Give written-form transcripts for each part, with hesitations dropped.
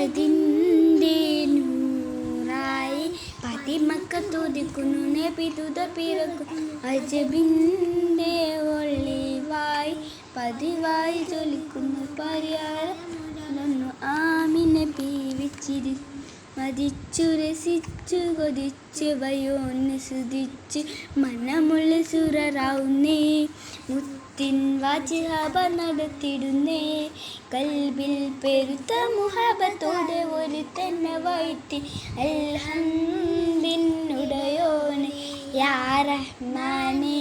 അഹദിൻ്റെ നൂറായി പതിമക്കത്തുദിക്കുന്നു നബി തുത പിറക്കുന്നു അജബിൻ്റെ ഒളിവായി പതിവായി ജ്വലിക്കുന്നു പരിയാരം ആമിന പീവിച്ചിരി മതിച്ചു രസിച്ചു കൊതിച്ച് വയോന്ന് സുതിച്ച് മനമുള്ള സുരറാവുന്നേ മുത്തിൻ വാജിഹബ നടത്തിടുന്നേ കൽബിൽ പെരുത്ത മുഹബത്തോടെ ഒരു തന്നെ വൈത്തി അൽഹംദിനുടയോനെ യാ റഹ്മാനേ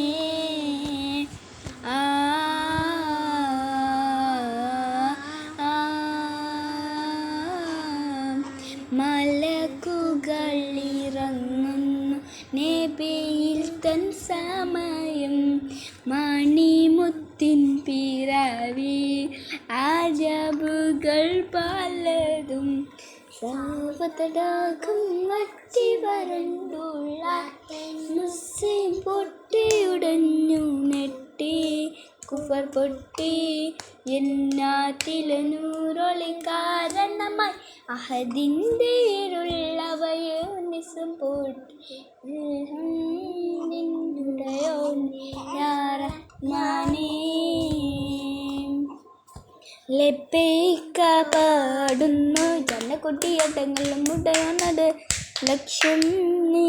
മലക്കുകളിറങ്ങുന്നു നബിയിൽ തൻ സമയം മണിമുത്തിൻ പിറവി അജബുകൾ പലതും സാവതടാകം വറ്റി വരണ്ടുള്ള മുസ്ലിം പൊട്ടിയുടഞ്ഞു നെട്ടി കുഫർ പൊട്ടി എന്നാത്തിലനൂറൊളി കാരണമായി അഹദിൻ്റെ ഇരുള്ളവയോ നിസം പൊട്ടി ലബ്ബൈക പാടുന്നു ജനക്കുട്ടിയട്ടങ്ങളും മുടയാനത് ലക്ഷ്യം നീ